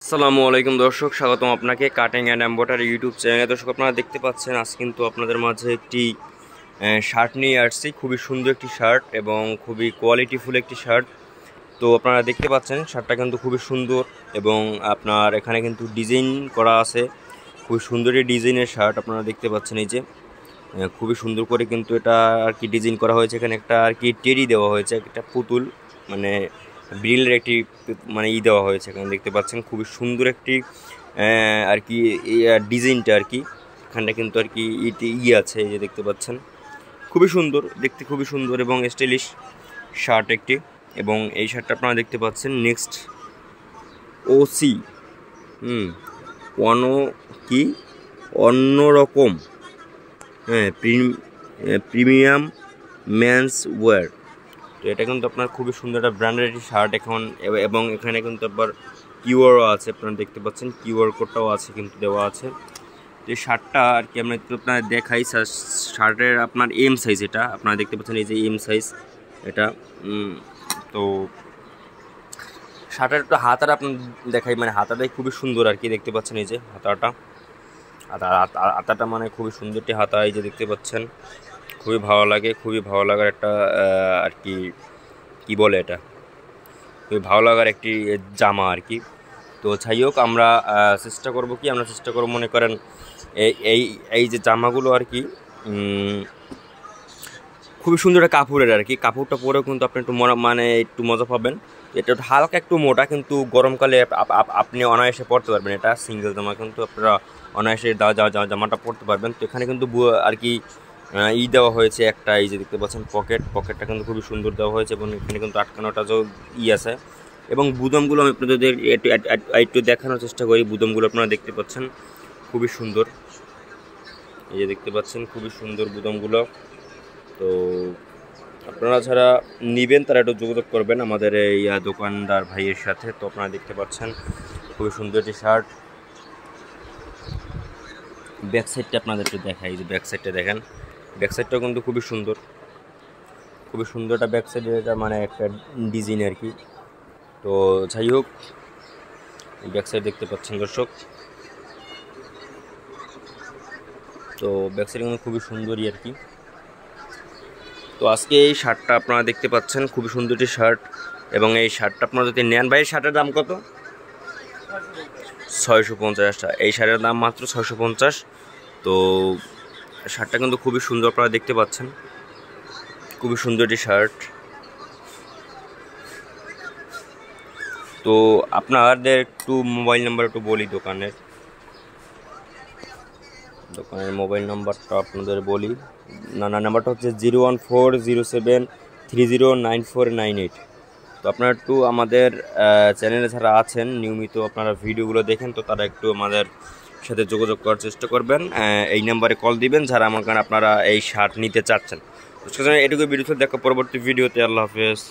আসসালামু আলাইকুম দর্শক, স্বাগতম আপনাকে কাটিং অ্যান্ড এমব্রয়ডারি ইউটিউব চ্যানেলে। দর্শক আপনারা দেখতে পাচ্ছেন আজ কিন্তু আপনাদের মাঝে একটি শার্ট নিয়ে আসছি। খুবই সুন্দর একটি শার্ট এবং খুবই কোয়ালিটিফুল একটি শার্ট। তো আপনারা দেখতে পাচ্ছেন শার্টটা কিন্তু খুবই সুন্দর এবং আপনার এখানে কিন্তু ডিজাইন করা আছে। খুবই সুন্দর এই ডিজাইনের শার্ট আপনারা দেখতে পাচ্ছেন। এই যে খুবই সুন্দর করে কিন্তু এটা আর কি ডিজাইন করা হয়েছে। এখানে একটা আর কি টেডি দেওয়া হয়েছে, একটা পুতুল মানে ব্রিলের একটি মানে দেওয়া হয়েছে। এখানে দেখতে পাচ্ছেন খুবই সুন্দর একটি আর কি ডিজাইনটা আর কি এখানটা কিন্তু আর কি আছে। এই যে দেখতে পাচ্ছেন খুবই সুন্দর দেখতে, খুবই সুন্দর এবং স্টাইলিশ শার্ট একটি। এবং এই শার্টটা আপনারা দেখতে পাচ্ছেন নেক্সট ওসি অনো কি অন্যরকম প্রিমিয়াম মেন্স ওয়্যার। তো এটা কিন্তু আপনার খুবই সুন্দর একটা ব্র্যান্ডের একটি শার্ট এখন। এবং এখানে কিন্তু আবার কিউআরও আছে, আপনারা দেখতে পাচ্ছেন কিউআর কোডটাও আছে কিন্তু দেওয়া আছে। তো এই শার্টটা আর কি আমরা একটু আপনার দেখাই। শার্টের আপনার এম সাইজ, এটা আপনারা দেখতে পাচ্ছেন এই যে এম সাইজ এটা। তো শার্টের একটু হাতাটা আপনার দেখাই, মানে হাতাটাই খুবই সুন্দর আর কি দেখতে পাচ্ছেন। এই যে হাতাটা মানে খুবই সুন্দর একটি হাতা। এই যে দেখতে পাচ্ছেন খুবই ভালো লাগে, খুবই ভালো লাগার একটা আর কি কী বলে এটা, খুবই ভালো লাগার একটি জামা আর কি। তো যাই হোক আমরা চেষ্টা করব মনে করেন এই এই যে জামাগুলো আর কি খুবই সুন্দর একটা কাপড়ের আর কি। কাপড়টা পরেও কিন্তু আপনি একটু মানে একটু মজা পাবেন। এটা হালকা একটু মোটা, কিন্তু গরমকালে আপনি অনায়াসে পরতে পারবেন। এটা সিঙ্গেল জামা, কিন্তু আপনারা অনায়াসে জামাটা পরতে পারবেন। তো এখানে কিন্তু আর কি দেওয়া হয়েছে একটা, এই যে দেখতে পাচ্ছেন পকেটটা কিন্তু খুবই সুন্দর দেওয়া হয়েছে এবং এখানে কিন্তু আটকানোটা যে আছে। এবং বুদমগুলো আমি আপনাদের একটু দেখানোর চেষ্টা করি। বুদমগুলো আপনারা দেখতে পাচ্ছেন খুবই সুন্দর, এই যে দেখতে পাচ্ছেন খুবই সুন্দর বুদমগুলো। তো আপনারা যারা নেবেন তারা একটু যোগাযোগ করবেন আমাদের এই দোকানদার ভাইয়ের সাথে। তো আপনারা দেখতে পাচ্ছেন খুবই সুন্দর একটি শার্ট। ব্যাক সাইডটা আপনাদের একটু দেখাই, এই যে ব্যাক সাইডটা দেখেন, ব্যাক সাইডটাও কিন্তু খুবই সুন্দর, খুবই সুন্দর একটা ব্যাক সাইডের এটা মানে একটা ডিজাইন আর কি। তো যাই হোক ব্যাক সাইড দেখতে পাচ্ছেন দর্শক। তো ব্যাক সাইড কিন্তু খুবই সুন্দরই আর কি। তো আজকে এই শার্টটা আপনারা দেখতে পাচ্ছেন খুবই সুন্দর একটি শার্ট। এবং এই শার্টটা আপনারা যদি নেন, ভাই শার্টের দাম কত? 650 টাকা। এই শার্টের দাম মাত্র 650। তো শার্টটা কিন্তু খুবই সুন্দর, আপনারা দেখতে পাচ্ছেন খুবই সুন্দর একটি শার্ট। তো আপনাদের একটু মোবাইল নাম্বার একটু বলি, দোকানের মোবাইল নাম্বারটা আপনাদের বলি। নাম্বারটা হচ্ছে 01407309498। তো আপনারা একটু আমাদের চ্যানেলে যারা আছেন নিয়মিত আপনারা ভিডিওগুলো দেখেন, তো তারা একটু আমাদের সাথে যোগাযোগ করার চেষ্টা করবেন। এই নাম্বারে কল দিবেন যারা আমার কারণে আপনারা এই শার্ট নিতে চাচ্ছেন। এটুকু ভিডিও দেখা পরবর্তী ভিডিওতে। আল্লাহ হাফেজ।